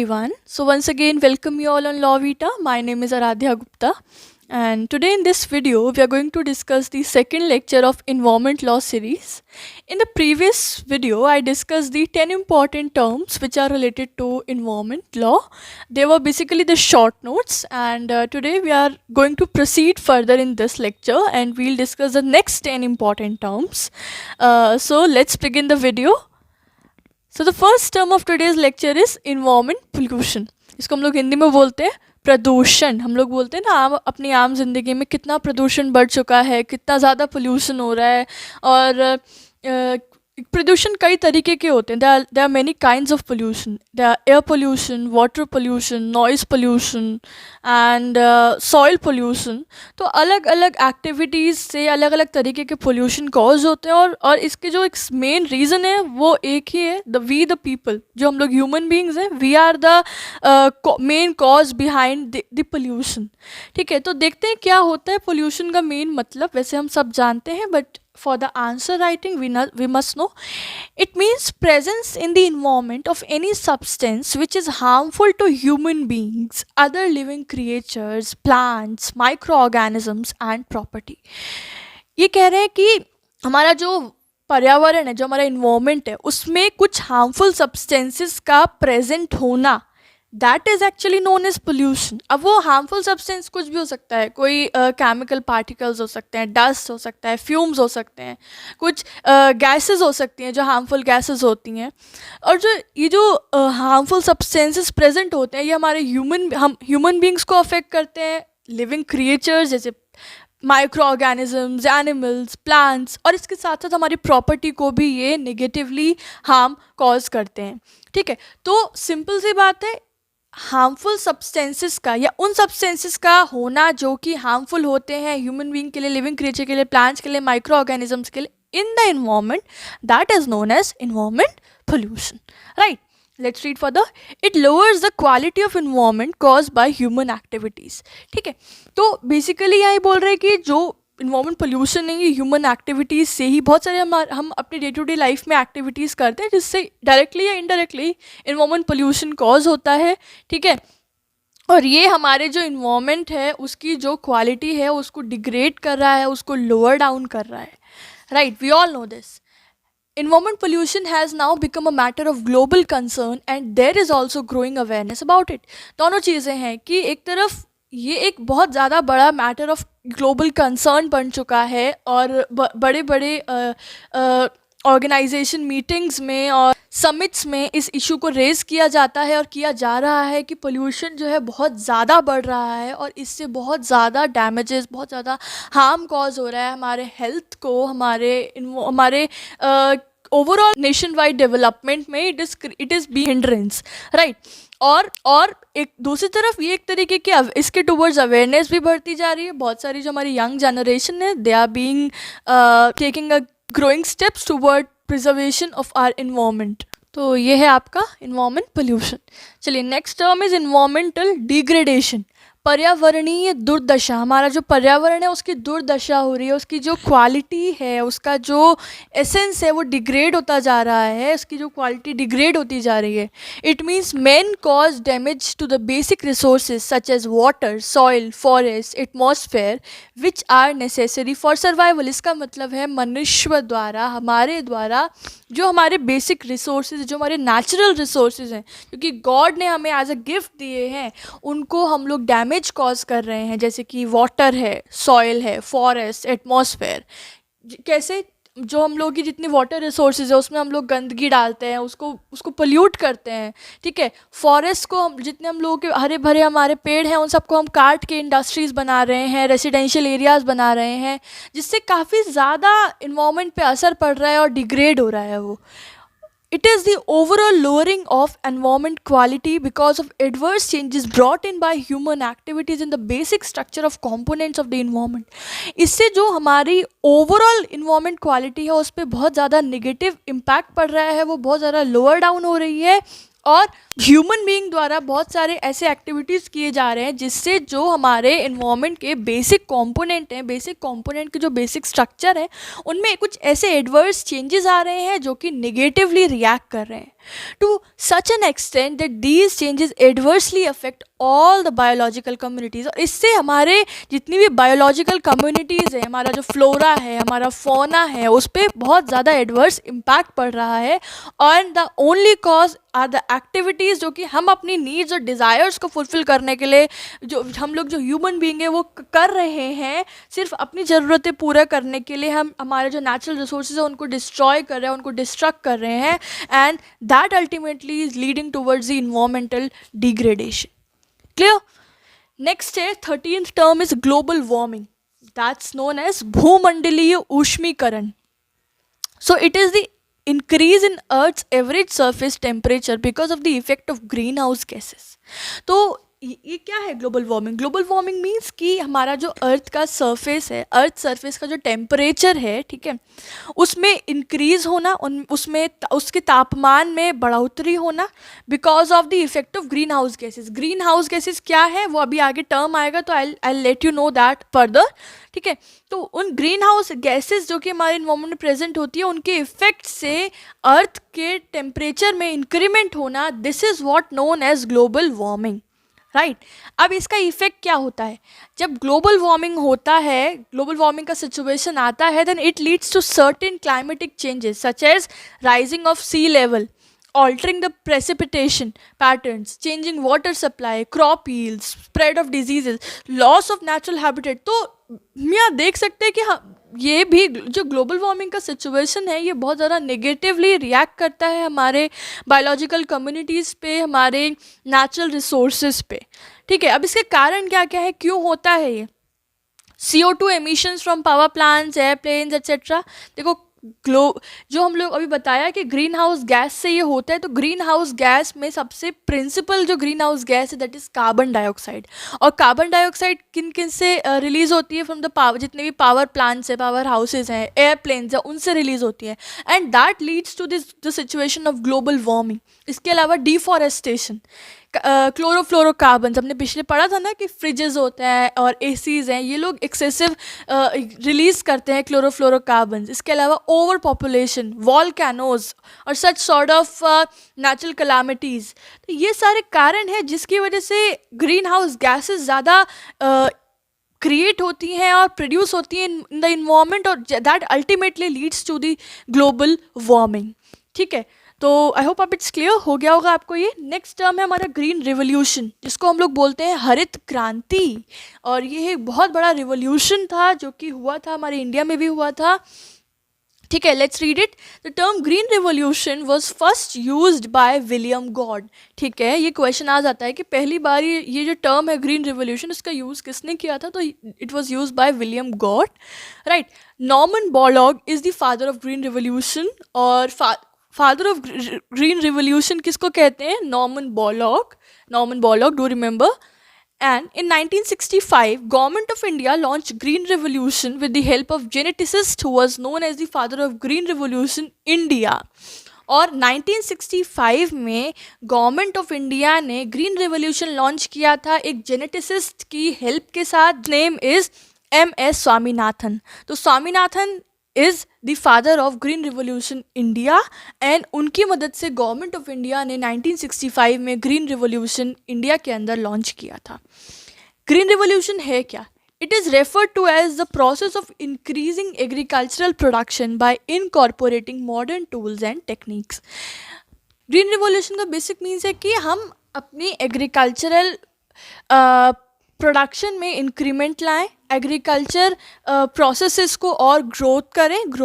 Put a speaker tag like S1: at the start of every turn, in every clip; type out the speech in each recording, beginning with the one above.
S1: everyone. So once again welcome you all on Law Vita. My name is Aradhya Gupta and today in this video we are going to discuss the second lecture of Environment Law series. In the previous video I discussed the 10 important terms which are related to environment law. They were basically the short notes and today we are going to proceed further in this lecture and we'll discuss the next 10 important terms. So let's begin the video. So the first term of today's lecture is environment pollution. इसको हम लोग हिंदी में बोलते हैं प्रदूषण. हम लोग बोलते हैं ना अपनी आम जिंदगी में कितना प्रदूषण बढ़ चुका है, कितना ज़्यादा पोल्यूशन हो रहा है. और प्रदूषण कई तरीके के होते हैं. There are many kinds of pollution. There are air pollution, water pollution, noise pollution and soil pollution. तो अलग अलग एक्टिविटीज़ से अलग अलग तरीके के पोल्यूशन कॉज होते हैं और इसके जो एक मेन रीज़न है वो एक ही है, द पीपल. जो हम लोग ह्यूमन बींग्स हैं, we are the main cause behind the pollution. ठीक है, तो देखते हैं क्या होता है पोल्यूशन का मेन मतलब. वैसे हम सब जानते हैं but for the answer writing we must know. It means presence in the environment of any substance which is harmful to human beings, other living creatures, plants, microorganisms and property. ये कह रहे हैं कि हमारा जो पर्यावरण है, जो हमारा इन्वायरमेंट है, उसमें कुछ हार्मफुल सब्सटेंसेस का प्रेजेंट होना, that is actually known as pollution. अब वो हार्मफुल सब्सटेंस कुछ भी हो सकता है. कोई केमिकल पार्टिकल्स हो सकते हैं, डस्ट हो सकता है, फ्यूम्स हो सकते हैं, कुछ गैसेस हो सकती हैं जो हार्मफुल गैसेस होती हैं. और ये जो हार्मफुल सब्सटेंसेस प्रेजेंट होते हैं ये हमारे हम ह्यूमन बींग्स को अफेक्ट करते हैं, लिविंग क्रिएचर्स जैसे माइक्रो ऑर्गेनिजम्स, एनिमल्स, प्लांट्स, और इसके साथ साथ हमारी प्रॉपर्टी को भी ये नेगेटिवली हार्म कॉज करते हैं. ठीक है, तो सिंपल सी बात है, हार्मफुल सब्सटेंसेस का या उन सब्सटेंसेस का होना जो कि हार्मफुल होते हैं ह्यूमन बीइंग के लिए, लिविंग क्रिएचर के लिए, प्लांट्स के लिए, माइक्रो ऑर्गेनिजम्स के लिए in the environment, that is known as environment pollution. Right, let's read further. It lowers the quality of environment caused by human activities. ठीक है, तो बेसिकली यही बोल रहे हैं कि जो इन्वायरमेंट पोल्यूशन नहीं है, ह्यूमन एक्टिविटीज़ से ही बहुत सारे हम अपने डे टू डे लाइफ में एक्टिविटीज़ करते हैं जिससे डायरेक्टली या इनडायरेक्टली इन्वायरमेंट पोल्यूशन कॉज होता है. ठीक है, और ये हमारे जो इन्वायरमेंट है उसकी जो क्वालिटी है उसको डिग्रेड कर रहा है, उसको लोअर डाउन कर रहा है. Right, we all know this. Environment pollution has now become a matter of global concern and there is also growing awareness about it. दोनों चीज़ें हैं कि एक तरफ ये एक बहुत ज़्यादा बड़ा मैटर ऑफ ग्लोबल कंसर्न बन चुका है और बड़े बड़े ऑर्गेनाइजेशन मीटिंग्स में और समिट्स में इस इशू को रेज़ किया जाता है और किया जा रहा है कि पोल्यूशन जो है बहुत ज़्यादा बढ़ रहा है और इससे बहुत ज़्यादा डैमेजेस, बहुत ज़्यादा हार्म कॉज हो रहा है हमारे हेल्थ को, हमारे ओवरऑल नेशन वाइड डेवलपमेंट में it is be hindrance. Right, और एक दूसरी तरफ ये एक तरीके की इसके टूवर्ड्स अवेयरनेस भी बढ़ती जा रही है. बहुत सारी जो हमारी यंग जनरेशन है, they are being taking a growing steps toward preservation of our environment. तो ये है आपका इन्वायरमेंट पोल्यूशन. चलिए, next term is environmental degradation. पर्यावरणीय दुर्दशा. हमारा जो पर्यावरण है उसकी दुर्दशा हो रही है, उसकी जो क्वालिटी है, उसका जो एसेंस है वो डिग्रेड होता जा रहा है, उसकी जो क्वालिटी डिग्रेड होती जा रही है. It means man cause damage to the basic resources such as water, soil, forest, atmosphere which are necessary for survival. इसका मतलब है मनुष्य द्वारा, हमारे द्वारा जो हमारे बेसिक रिसोर्सेज, जो हमारे नेचुरल रिसोर्सेज हैं, क्योंकि गॉड ने हमें एज अ गिफ्ट दिए हैं, उनको हम लोग डैमेज कॉज कर रहे हैं. जैसे कि वाटर है, सॉइल है, फॉरेस्ट, एटमॉस्फेयर. कैसे? जो हम लोग की जितनी वाटर रिसोर्सेज है उसमें हम लोग गंदगी डालते हैं, उसको पोल्यूट करते हैं. ठीक है, फॉरेस्ट को जितने हम लोगों के हरे भरे हमारे पेड़ हैं उन सबको हम काट के इंडस्ट्रीज़ बना रहे हैं, रेसिडेंशियल एरियाज़ बना रहे हैं, जिससे काफ़ी ज़्यादा इन्वायरमेंट पे असर पड़ रहा है और डिग्रेड हो रहा है वो. It is the overall lowering of environment quality because of adverse changes brought in by human activities in the basic structure of components of the environment. इससे जो हमारी overall environment quality है उस पर बहुत ज़्यादा negative impact पड़ रहा है, वो बहुत ज़्यादा lower down हो रही है और ह्यूमन बीइंग द्वारा बहुत सारे ऐसे एक्टिविटीज़ किए जा रहे हैं जिससे जो हमारे इन्वायरमेंट के बेसिक कंपोनेंट हैं, बेसिक कंपोनेंट के जो बेसिक स्ट्रक्चर है, उनमें कुछ ऐसे एडवर्स चेंजेस आ रहे हैं जो कि निगेटिवली रिएक्ट कर रहे हैं to such an extent that these changes adversely affect all the biological communities। और इससे हमारे जितनी भी बायोलॉजिकल कम्युनिटीज़ है, हमारा जो फ्लोरा है, हमारा फोना है, उस पर बहुत ज़्यादा एडवर्स इम्पैक्ट पड़ रहा है। और the only cause are the activities जो कि हम अपनी नीड्स और डिज़ायर्स को फुलफ़िल करने के लिए जो हम लोग जो ह्यूमन बीइंग है वो कर रहे हैं, सिर्फ अपनी ज़रूरतें पूरा करने के लिए हम हमारे जो नेचुरल रिसोर्सेज है उनको डिस्ट्रॉय कर रहे हैं, उनको डिस्ट्रक्ट कर रहे हैं, and that ultimately is leading towards the environmental degradation। Clear? Next है 13th term is global warming, that's known as भूमंडलीय ऊष्मीकरण। So it is the increase in Earth's average surface temperature because of the effect of greenhouse gases। तो ये क्या है global warming? Global warming means कि हमारा जो अर्थ का सरफेस है, अर्थ सरफेस का जो टेम्परेचर है, ठीक है, उसमें इंक्रीज़ होना, उसमें उसके तापमान में बढ़ोतरी होना because of the effect of green house gases. Green house gases क्या है वो अभी आगे टर्म आएगा, तो I let you know that further, ठीक है। तो उन ग्रीन हाउस गैसेज जो कि हमारे इन्वायरमेंट में प्रेजेंट होती है, उनके इफेक्ट से अर्थ के टेम्परेचर में इंक्रीमेंट होना, this is what known as global warming, right. अब इसका इफेक्ट क्या होता है? जब ग्लोबल वार्मिंग होता है, ग्लोबल वार्मिंग का सिचुएशन आता है, then it leads to certain climatic changes such as rising of sea level, altering the precipitation patterns, changing water supply, crop yields, spread of diseases, loss of natural habitat। तो यहाँ देख सकते हैं कि हाँ, ये भी जो ग्लोबल वार्मिंग का सिचुएशन है ये बहुत ज़्यादा नेगेटिवली रिएक्ट करता है हमारे बायोलॉजिकल कम्युनिटीज़ पे, हमारे नेचुरल रिसोर्सेज पे, ठीक है। अब इसके कारण क्या क्या है, क्यों होता है ये? CO2 emissions from power plants, airplanes etcetera. देखो जो हम लोग अभी बताया कि ग्रीन हाउस गैस से ये होता है, तो ग्रीन हाउस गैस में सबसे प्रिंसिपल जो ग्रीन हाउस गैस है दैट इज़ कार्बन डाइऑक्साइड। और कार्बन डाइऑक्साइड किन किन से रिलीज़ होती है? फ्रॉम द पावर, जितने भी पावर प्लांट्स है, पावर हाउसेज हैं, एयरप्लेन्स है, उनसे रिलीज़ होती है, and that leads to this the situation of global warming. इसके अलावा डिफॉरेस्टेशन, क्लोरोफ्लोरोकार्बन, हमने पिछले पढ़ा था ना कि फ्रिजेज होते हैं और एसीज हैं, ये लोग एक्सेसिव रिलीज़ करते हैं क्लोरोफ्लोरोकार्बन। इसके अलावा ओवर पॉपुलेशन, वॉल्केनोज और such sort of natural calamities. तो ये सारे कारण हैं जिसकी वजह से ग्रीन हाउस गैसेज ज़्यादा क्रिएट होती हैं और प्रोड्यूस होती हैं इन द इन्वायरमेंट, और that ultimately leads to the global warming, ठीक है। तो आई होप आप इट्स क्लियर हो गया होगा आपको ये। नेक्स्ट टर्म है हमारा ग्रीन रिवोल्यूशन, जिसको हम लोग बोलते हैं हरित क्रांति। और ये एक बहुत बड़ा रिवोल्यूशन था जो कि हुआ था, हमारे इंडिया में भी हुआ था, ठीक है। Let's read it. The term green revolution was first used by William God, ठीक है। ये क्वेश्चन आ जाता है कि पहली बार ये जो टर्म है ग्रीन रिवोल्यूशन, इसका यूज़ किसने किया था? तो it was used by William God, right. Norman Borlaug is the father of green revolution. और फादर ऑफ ग्रीन रिवोल्यूशन किसको कहते हैं? Norman Borlaug, do remember. And in 1965, Government of India launched Green Revolution with the help of geneticist who was known as the father of Green Revolution, India। और 1965 में government of India ने green revolution launch किया था एक geneticist की help के साथ, name is MS Swaminathan. तो Swaminathan is the father of green revolution India, and उनकी मदद से गवर्नमेंट ऑफ इंडिया ने 1965 में ग्रीन रिवोल्यूशन इंडिया के अंदर लॉन्च किया था। ग्रीन रिवोल्यूशन है क्या? It is referred to as the process of increasing agricultural production by incorporating modern tools and techniques. Green revolution का बेसिक मीन्स है कि हम अपनी एग्रीकल्चरल प्रोडक्शन में इंक्रीमेंट लाएं, एग्रीकल्चर प्रोसेसेस को और ग्रो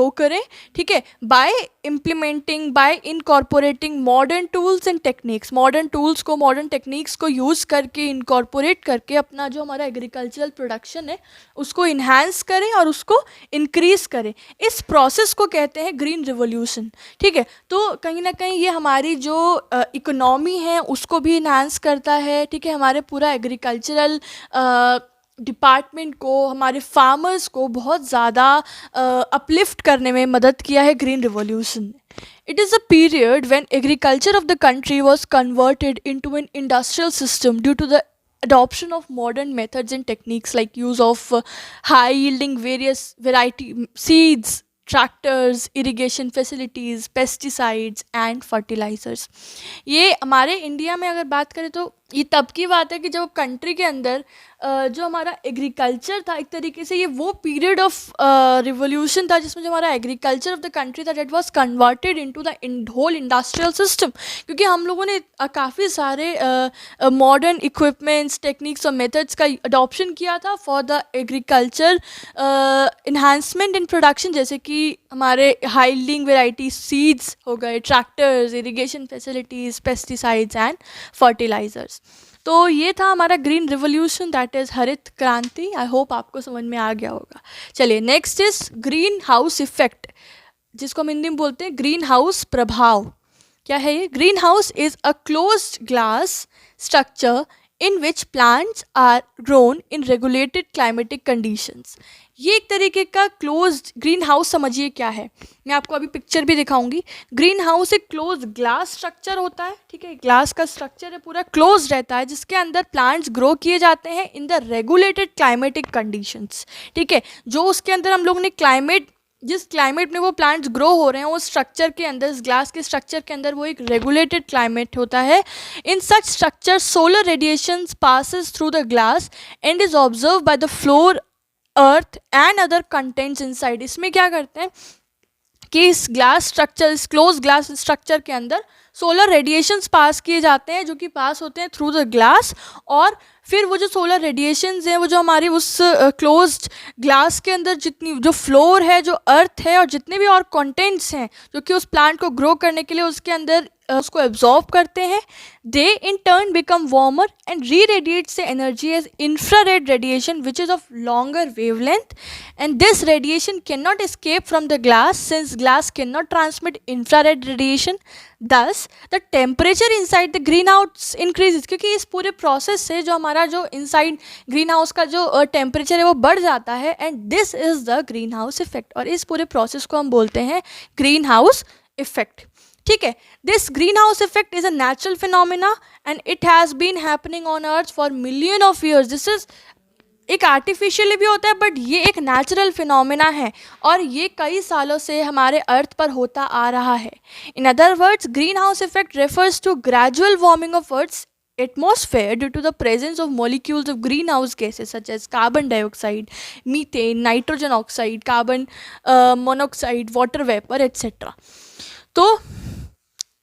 S1: करें, ठीक है, by implementing, by incorporating modern tools and techniques. Modern tools को, मॉडर्न टेक्निक्स को यूज़ करके, इनकॉर्पोरेट करके अपना जो हमारा एग्रीकल्चरल प्रोडक्शन है उसको इन्हांस करें और उसको इंक्रीज़ करें। इस प्रोसेस को कहते हैं ग्रीन रिवोल्यूशन, ठीक है। तो कहीं ना कहीं ये हमारी जो इकोनॉमी है उसको भी इन्हांस करता है, ठीक है, हमारे पूरा एग्रीकल्चरल डिपार्टमेंट को, हमारे फार्मर्स को बहुत ज़्यादा अपलिफ्ट करने में मदद किया है ग्रीन रिवॉल्यूशन ने. It is a period when agriculture of the country was converted into an industrial system due to the adoption of modern methods and techniques like use of high yielding various variety seeds, tractors, irrigation facilities, pesticides and fertilizers. ये हमारे India में अगर बात करें तो ये तब की बात है कि जब कंट्री के अंदर जो हमारा एग्रीकल्चर था, एक तरीके से ये वो पीरियड ऑफ रिवोल्यूशन था जिसमें जो हमारा एग्रीकल्चर ऑफ द कंट्री था that was converted into the whole industrial system. क्योंकि हम लोगों ने काफ़ी सारे मॉडर्न इक्विपमेंट्स, टेक्निक्स और मेथड्स का अडॉप्शन किया था for the agriculture enhancement in production, जैसे कि हमारे हाई यील्डिंग वेराइटी सीड्स हो गए, tractors, irrigation facilities, pesticides and fertilizers. तो ये था हमारा ग्रीन रिवोल्यूशन, दैट इज़ हरित क्रांति. आई होप आपको समझ में आ गया होगा. चलिए next is green house effect, जिसको हम हिंदी में बोलते हैं ग्रीन हाउस प्रभाव. क्या है ये? Green house is a closed glass structure in which plants are grown in regulated climatic conditions. ये एक तरीके का क्लोज्ड ग्रीन हाउस समझिए क्या है. मैं आपको अभी पिक्चर भी दिखाऊंगी. ग्रीन हाउस एक क्लोज ग्लास स्ट्रक्चर होता है, ठीक है, ग्लास का स्ट्रक्चर है, पूरा क्लोज रहता है, जिसके अंदर प्लांट्स ग्रो किए जाते हैं in the regulated climatic conditions. ठीक है, जो उसके अंदर हम लोग ने क्लाइमेट, जिस क्लाइमेट में वो प्लांट्स ग्रो हो रहे हैं, उस स्ट्रक्चर के अंदर, इस ग्लास के स्ट्रक्चर के अंदर वो एक रेगुलेटेड क्लाइमेट होता है. In such structure solar radiation passes through the glass and is observe by the floor, earth and other contents inside. इसमें क्या करते हैं कि इस ग्लास स्ट्रक्चर, इस क्लोज ग्लास स्ट्रक्चर के अंदर सोलर रेडिएशंस पास किए जाते हैं, जो कि पास होते हैं थ्रू द ग्लास. और फिर वो जो सोलर रेडिएशंस हैं, वो जो हमारी उस क्लोज्ड ग्लास के अंदर जितनी जो फ्लोर है, जो अर्थ है और जितने भी और कंटेंट्स हैं जो कि उस प्लांट को ग्रो करने के लिए उसके अंदर उसको एब्जॉर्ब करते हैं, they in turn become warmer and re radiates the energy as infrared radiation which is of longer wavelength. And this radiation can not escape from the glass since glass can not transmit infrared radiation. Thus, the temperature inside the greenhouse increases. क्योंकि इस पूरे process से जो हमारा जो inside green house का जो temperature है वो बढ़ जाता है. And this is the green house effect, और इस पूरे प्रोसेस को हम बोलते हैं ग्रीन हाउस इफेक्ट. ठीक है, this green house effect is a natural phenomena and it has been happening on earth for million of years. This is एक आर्टिफिशियली भी होता है, बट ये एक नेचुरल फिनोमिना है और ये कई सालों से हमारे अर्थ पर होता आ रहा है. In other words, green house effect refers to gradual warming of earth's atmosphere due to the presence of molecules of greenhouse gases such as carbon dioxide, methane, nitrogen oxide, carbon monoxide, water vapor, etc. तो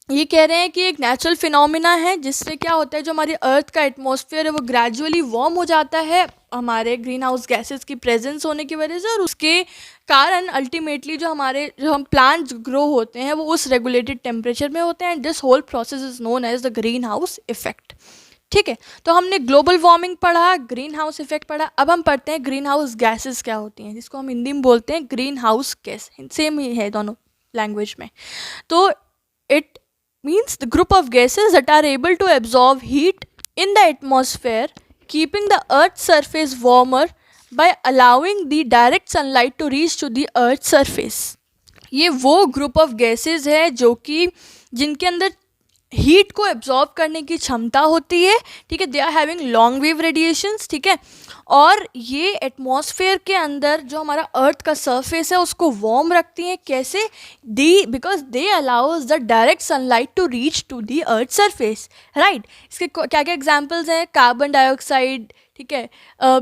S1: ये कह रहे हैं कि एक natural phenomena है जिससे क्या होता है, जो हमारी अर्थ का एटमॉस्फेयर है वो ग्रेजुअली वार्म हो जाता है हमारे ग्रीन हाउस गैसेस की प्रेजेंस होने की वजह से, और उसके कारण अल्टीमेटली जो हम प्लांट्स ग्रो होते हैं वो उस रेगुलेटेड टेम्परेचर में होते हैं. And this whole process is known as the green house effect. ठीक है, तो हमने ग्लोबल वार्मिंग पढ़ा, ग्रीन हाउस इफेक्ट पढ़ा. अब हम पढ़ते हैं ग्रीन हाउस गैसेस क्या होती हैं, जिसको हम हिंदी में बोलते हैं ग्रीन हाउस गैस. सेम ही है दोनों लैंग्वेज में. तो it means the group of gases that are able to absorb heat in the atmosphere, keeping the earth's surface warmer by allowing the direct sunlight to reach to the earth's surface. ये वो group of gases है जो कि जिनके अंदर heat को absorb करने की क्षमता होती है. ठीक है, they are having long wave radiations. ठीक है, और ये एटमॉस्फेयर के अंदर जो हमारा अर्थ का सरफेस है उसको वार्म रखती हैं. कैसे? Because they allows the direct sunlight to reach to the earth surface. Right, इसके क्या क्या एग्जाम्पल्स हैं? कार्बन डाइऑक्साइड, ठीक है,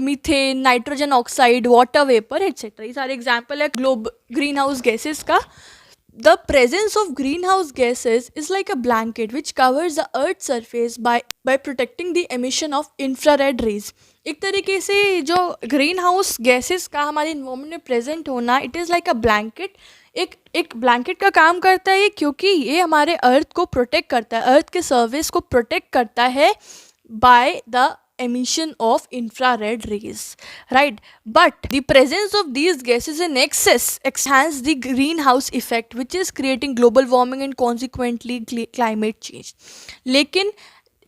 S1: methane, nitrogen oxide, water vapour, etcetera. ये सारे एग्जाम्पल है ग्रीन हाउस गैसेस का. The presence of greenhouse gases is like a blanket which covers the earth's surface by protecting the emission of infrared rays. एक तरीके से जो green house gases का हमारे इन्वायरमेंट में प्रेजेंट होना, it is like a blanket. एक blanket का काम करता है क्योंकि ये हमारे अर्थ को प्रोटेक्ट करता है, अर्थ के सर्फेस को प्रोटेक्ट करता है by the emission of infrared rays, right? But the presence of these gases in excess enhances the greenhouse effect, which is creating global warming and consequently climate change. लेकिन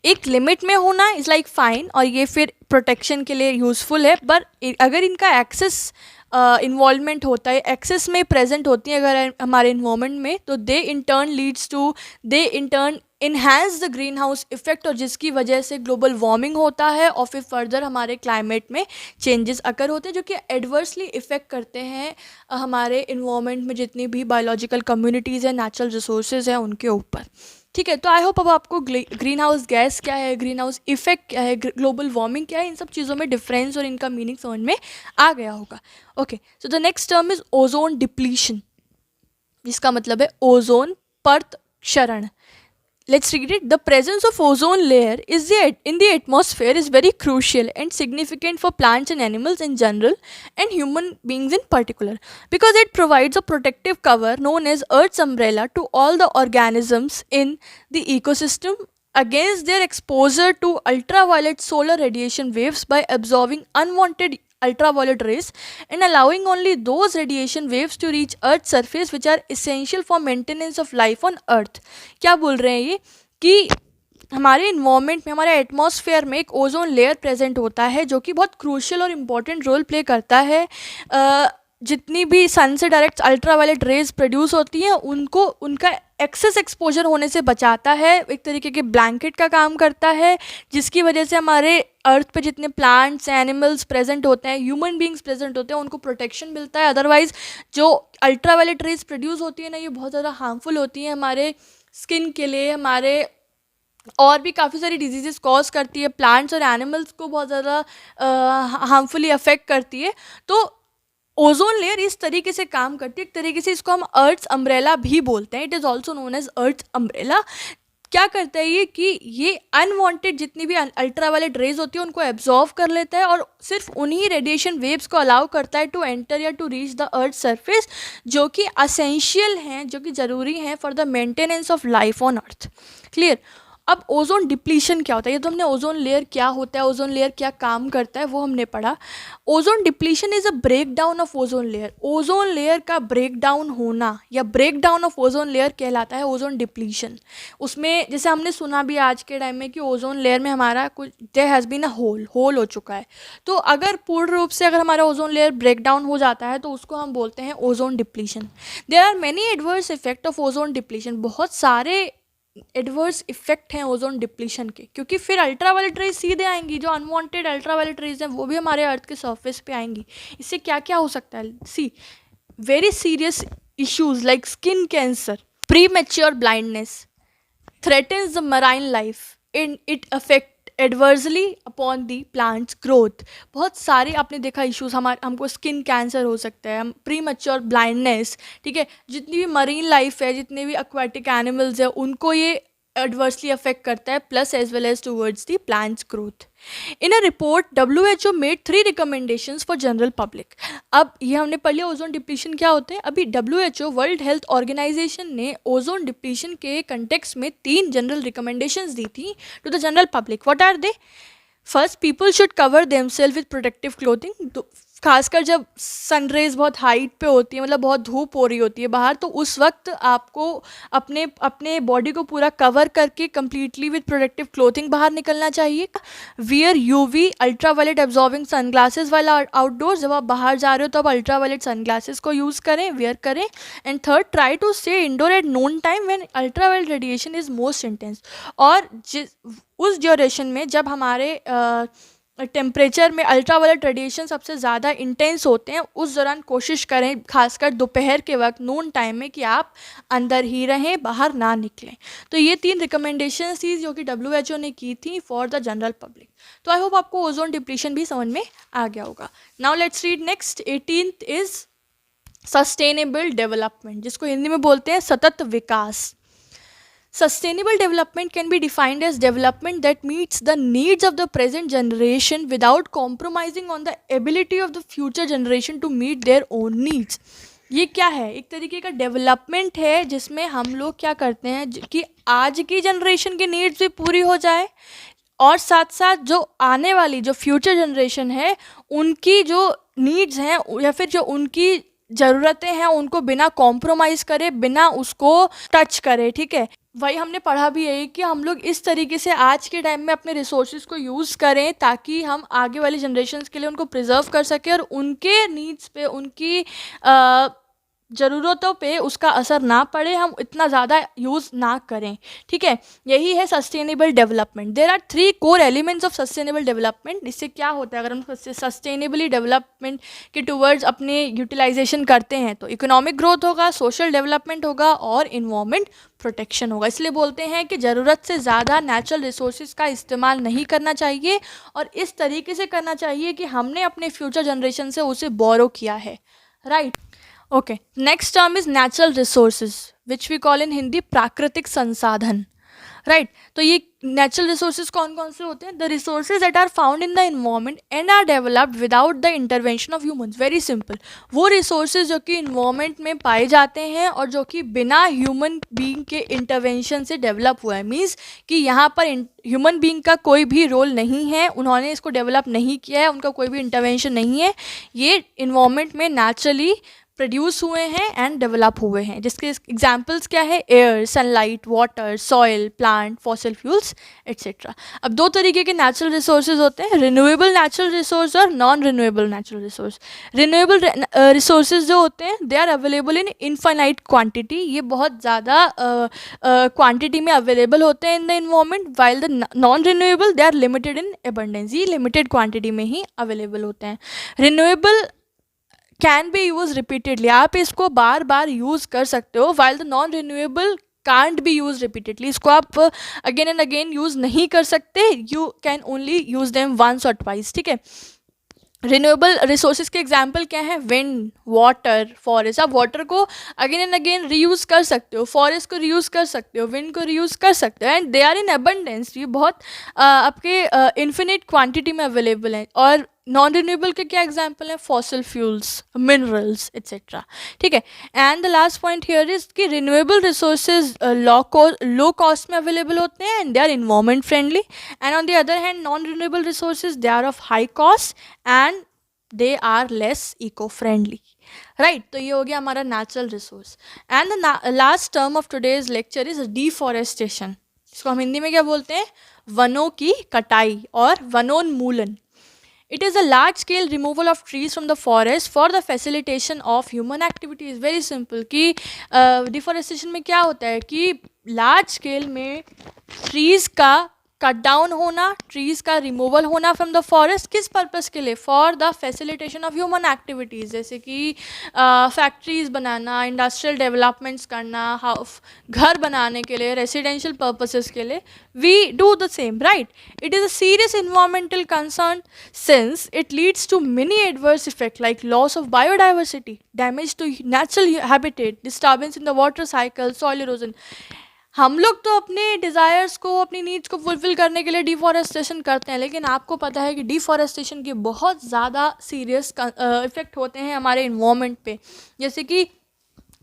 S1: एक limit में होना is like fine, और ये फिर protection के लिए useful है, पर अगर इनका एक्सेस इन्वॉल्वमेंट होता है, एक्सेस में प्रेजेंट होती है अगर हमारे इन्वायरमेंट में, तो they in turn enhance the green house effect, और जिसकी वजह से ग्लोबल वार्मिंग होता है और फिर फर्दर हमारे क्लाइमेट में चेंजेस अकर होते हैं, जो कि एडवर्सली इफेक्ट करते हैं हमारे इन्वायरमेंट में जितनी भी बायोलॉजिकल कम्युनिटीज़ हैं, नेचुरल रिसोर्सेज हैं, उनके ऊपर। ठीक है, तो आई होप अब आपको ग्रीन हाउस गैस क्या है, ग्रीन हाउस इफेक्ट क्या है, ग्लोबल वार्मिंग क्या है, इन सब चीज़ों में डिफरेंस और इनका मीनिंग समझ में आ गया होगा। Okay, so the next term is ozone depletion, जिसका मतलब है ओजोन परत क्षरण। Let's read it. The presence of ozone layer in the atmosphere is very crucial and significant for plants and animals in general and human beings in particular, because it provides a protective cover known as Earth's umbrella to all the organisms in the ecosystem against their exposure to ultraviolet solar radiation waves by absorbing unwanted ultraviolet rays and allowing only those radiation waves to reach Earth's surface which are essential for maintenance of life on Earth। क्या बोल रहे हैं ये कि हमारे environment में, हमारे atmosphere में एक ओजोन लेयर प्रेजेंट होता है जो कि बहुत क्रूशियल और इम्पॉर्टेंट रोल प्ले करता है। जितनी भी सन से डायरेक्ट अल्ट्रावायलेट रेज प्रोड्यूस होती हैं उनको उनका एक्सेस एक्सपोजर होने से बचाता है, एक तरीके के ब्लैंकेट का काम करता है, जिसकी वजह से हमारे अर्थ पे जितने प्लांट्स एनिमल्स प्रेजेंट होते हैं, ह्यूमन बींग्स प्रेजेंट होते हैं, उनको प्रोटेक्शन मिलता है। अदरवाइज जो अल्ट्रावायलेट रेज प्रोड्यूस होती है ना, ये बहुत ज़्यादा हार्मफुल होती हैं हमारे स्किन के लिए, हमारे और भी काफ़ी सारी डिजीज़ेस कॉज करती है, प्लांट्स और एनिमल्स को बहुत ज़्यादा हार्मफुली अफेक्ट करती है। तो ओजोन लेयर इस तरीके से काम करती है, एक तरीके से इसको हम अर्थ अम्ब्रेला भी बोलते हैं, it is also known as earth umbrella. क्या करता है ये कि ये अनवांटेड जितनी भी अल्ट्रावायलेट रेज होती है उनको एब्जॉर्व कर लेता है और सिर्फ उन्हीं रेडिएशन वेव्स को अलाउ करता है टू एंटर या to reach the earth surface, जो कि असेंशियल हैं, जो कि ज़रूरी हैं for the maintenance of life on earth. Clear. अब ओजोन डिप्लीशन क्या होता है, ये तो हमने ओजोन लेयर क्या होता है, ओजोन लेयर क्या काम करता है वो हमने पढ़ा। Ozone depletion is a break down of ozone layer. Ozone layer का ब्रेक डाउन होना या break down of ozone layer कहलाता है ओजोन डिप्लीशन। उसमें जैसे हमने सुना भी आज के टाइम में कि ओजोन लेयर में हमारा कुछ there has been a hole हो चुका है। तो अगर पूर्ण रूप से अगर हमारा ओजोन लेयर ब्रेक डाउन हो जाता है तो उसको हम बोलते हैं ozone depletion. There are many adverse effect of ozone depletion. बहुत सारे एडवर्स इफेक्ट हैं ओजोन डिप्लीशन के, क्योंकि फिर अल्ट्रावायलेट रेज सीधे आएंगी, जो अनवांटेड अल्ट्रावायलेट रेज हैं वो भी हमारे अर्थ के सरफेस पे आएंगी। इससे क्या क्या हो सकता है, see very serious issues like skin cancer, premature blindness, threatens the marine life in it affect adversely upon the plants growth. बहुत सारे आपने देखा इश्यूज, हमको स्किन कैंसर हो सकता है, हम प्री मैच्योर ब्लाइंडनेस, ठीक है, जितनी भी मरीन लाइफ है, जितने भी एक्वाटिक एनिमल्स है, उनको ये एडवर्सली अफेक्ट करता है, plus as well as towards the plants growth. In a report WHO made 3 recommendations for general public. अब ये हमने पढ़ लिया ओजोन डिप्लीशन क्या होते हैं। अभी WHO वर्ल्ड हेल्थ ऑर्गेनाइजेशन ने ओजोन डिप्लीशन के कंटेक्स्ट में 3 जनरल रिकमेंडेशंस दी थी to the general public. What are they? First, people should cover themselves with protective clothing. खासकर जब सनरेज बहुत हाइट पे होती है, मतलब बहुत धूप हो रही होती है बाहर, तो उस वक्त आपको अपने बॉडी को पूरा कवर करके कंप्लीटली विद प्रोटेक्टिव क्लोथिंग बाहर निकलना चाहिए। Wear UV ultraviolet absorbing sunglasses वाला आउटडोर, जब आप बाहर जा रहे हो तो आप अल्ट्रावायलेट सनग्लासेस को यूज़ करें, वेयर करें। And third, try to stay indoor at noon time when ultraviolet radiation is most intense. और उस ड्यूरेशन में जब हमारे टेम्परेचर में अल्ट्रावायलेट रेडिएशन सबसे ज़्यादा इंटेंस होते हैं, उस दौरान कोशिश करें, खासकर दोपहर के वक्त नून टाइम में, कि आप अंदर ही रहें, बाहर ना निकलें। तो ये 3 रिकमेंडेशंस थी जो कि WHO ने की थी फॉर द जनरल पब्लिक। तो आई होप आपको ओजोन डिप्लीशन भी समझ में आ गया होगा। Now let's read next. 18th is sustainable development, जिसको हिंदी में बोलते हैं सतत विकास। Sustainable development can be defined as development that meets the needs of the present generation without compromising on the ability of the future generation to meet their own needs। ये क्या है? एक तरीके का डेवलपमेंट है जिसमें हम लोग क्या करते हैं कि आज की जनरेशन की नीड्स भी पूरी हो जाए और साथ साथ जो आने वाली जो फ्यूचर जनरेशन है उनकी जो नीड्स हैं या फिर जो उनकी ज़रूरतें हैं उनको बिना कॉम्प्रोमाइज़ करे, बिना उसको टच करे, ठीक है। वही हमने पढ़ा भी है कि हम लोग इस तरीके से आज के टाइम में अपने रिसोर्सेज को यूज़ करें ताकि हम आगे वाली जनरेशन्स के लिए उनको प्रिजर्व कर सकें और उनके नीड्स पे, उनकी ज़रूरतों पे उसका असर ना पड़े, हम इतना ज़्यादा यूज़ ना करें, ठीक है। यही है sustainable development. There are 3 core elements of sustainable development. इससे क्या होता है, अगर हम सस्टेनेबली डेवलपमेंट के टूवर्ड्स अपने यूटिलाइजेशन करते हैं तो इकोनॉमिक ग्रोथ होगा, सोशल डेवलपमेंट होगा और इन्वायरमेंट प्रोटेक्शन होगा। इसलिए बोलते हैं कि ज़रूरत से ज़्यादा नेचुरल रिसोर्सेज का इस्तेमाल नहीं करना चाहिए और इस तरीके से करना चाहिए कि हमने अपने फ्यूचर जनरेशन से उसे बोरो किया है, right. Okay, next term is natural resources which we call in Hindi प्राकृतिक संसाधन, राइट। तो ये नेचुरल रिसोर्सेज कौन कौन से होते हैं? The resources that are found in the environment and are developed without the intervention of humans. Very simple, वो रिसोर्सेज जो कि इन्वायरमेंट में पाए जाते हैं और जो कि बिना ह्यूमन बीइंग के इंटरवेंशन से डेवलप हुआ है, मीन्स कि यहाँ पर ह्यूमन बीइंग का कोई भी रोल नहीं है, उन्होंने इसको डेवलप नहीं किया है, उनका कोई भी इंटरवेंशन नहीं है, ये इन्वायरमेंट में नेचुरली प्रोड्यूस हुए हैं एंड डेवलप हुए हैं। जिसके एग्जाम्पल्स क्या है? Air, sunlight, water, soil, plant, fossil fuels etcetera. अब 2 तरीके के नेचुरल रिसोर्सेज होते हैं, रिन्यूएबल नेचुरल रिसोर्स और non renewable natural resource. Renewable resources जो होते हैं they are available in infinite quantity, ये बहुत ज़्यादा क्वांटिटी में अवेलेबल होते हैं in the environment, while the non renewable they are limited in abundance, ये लिमिटेड क्वांटिटी में ही अवेलेबल होते हैं। Renewable can B use repeatedly, आप इसको बार बार यूज़ कर सकते हो, while the non renewable can't be use repeatedly, इसको आप अगेन एंड अगेन यूज़ नहीं कर सकते, you can only use them once और ट्वाइस, ठीक है। रिन्यूएबल रिसोर्सेज के एग्जाम्पल क्या है? Wind, water, forest. आप वाटर को अगेन एंड अगेन रीयूज़ कर सकते हो, फॉरेस्ट को रीयूज़ कर सकते हो, विंड को रीयूज़ कर सकते हो, and they are in abundance, ये बहुत आपके इन्फिनिट क्वांटिटी में अवेलेबल हैं। और नॉन रिन्यूएबल के क्या एग्जाम्पल हैं? फॉसिल फ्यूल्स, मिनरल्स एट्सेट्रा, ठीक है। And the last point here is कि रिन्यूएबल रिसोर्सेज लो कॉस्ट में अवेलेबल होते हैं and they are environment friendly, and on the other hand non renewable resources they are of high cost and they are less eco friendly, right. तो ये हो गया हमारा natural resource. And the last term of today's lecture is deforestation. इसको हम हिंदी में क्या बोलते हैं? वनों की कटाई और वनोन्मूलन। It is a large scale removal of trees from the forest for the facilitation of human activities. Very simple कि डिफॉरेस्टेशन में क्या होता है कि लार्ज स्केल में ट्रीज़ का कट डाउन होना, ट्रीज़ का रिमूवल होना फ्रॉम द फॉरेस्ट, किस पर्पज़ के लिए? For the facilitation of human activities, जैसे कि फैक्ट्रीज़ बनाना, इंडस्ट्रियल डेवलपमेंट्स करना, घर बनाने के लिए, रेसिडेंशियल पर्पसेस के लिए, we do the same, right. It is a serious environmental concern since it leads to many adverse effect like loss of biodiversity, damage to natural habitat, disturbance in the water cycle, soil erosion. हम लोग तो अपने desires को, अपनी needs को fulfil करने के लिए डिफॉरेस्टेशन करते हैं, लेकिन आपको पता है कि डिफॉरेस्टेशन के बहुत ज़्यादा सीरियस इफ़ेक्ट होते हैं हमारे इन्वायरमेंट पे, जैसे कि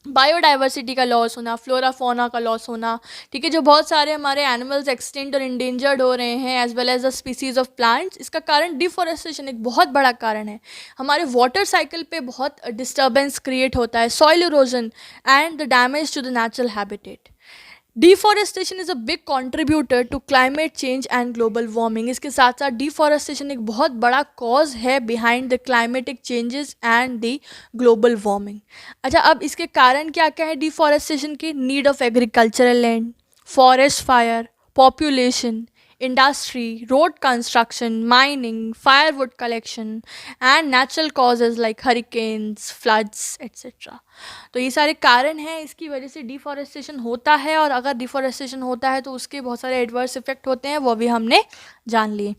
S1: बायोडाइवर्सिटी का लॉस होना, फ्लोरा फौना का लॉस होना, ठीक है। जो बहुत सारे हमारे एनिमल्स एक्सटिंक्ट और इंडेंजर्ड हो रहे हैं, as well as the species of plants, इसका कारण डिफॉरेस्टेशन एक बहुत बड़ा कारण है। हमारे वाटर साइकिल पे बहुत डिस्टर्बेंस क्रिएट होता है, soil erosion and the damage to the natural habitat. Deforestation is a big contributor to climate change and global warming. इसके साथ साथ डिफॉरेस्टेशन एक बहुत बड़ा कॉज है behind the climatic changes and the global warming. अच्छा, अब इसके कारण क्या क्या है डिफॉरेस्टेशन के? Need of agricultural land, forest fire, population, industry, road construction, mining, firewood collection, and natural causes like hurricanes, floods, etc. तो ये सारे कारण हैं, इसकी वजह से डिफॉरेस्टेशन होता है, और अगर डिफॉरेस्टेशन होता है तो उसके बहुत सारे एडवर्स इफेक्ट होते हैं, वो भी हमने जान लिए।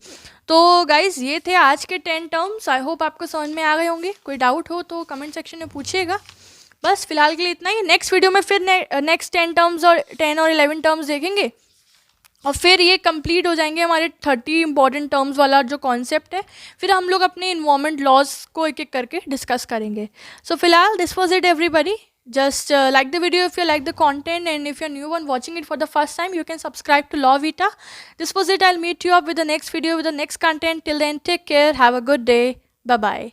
S1: तो गाइज, ये थे आज के 10 टर्म्स। आई होप आपको समझ में आ गए होंगे। कोई डाउट हो तो कमेंट सेक्शन में पूछिएगा। बस फिलहाल के लिए इतना ही। नेक्स्ट वीडियो में फिर नेक्स्ट 10 टर्म्स और 10 और 11 टर्म्स देखेंगे, और फिर ये कंप्लीट हो जाएंगे हमारे 30 इंपॉर्टेंट टर्म्स वाला जो कॉन्सेप्ट है। फिर हम लोग अपने इन्वायरमेंट लॉज को एक एक करके डिस्कस करेंगे। सो फिलहाल this was it everybody. Just like the video if you like the content, and if you're new one watching it for the first time, you can subscribe to Law Vita. This was it. I'll meet you up with the next video with the next content. Till then, take care. Have a good day. Bye bye.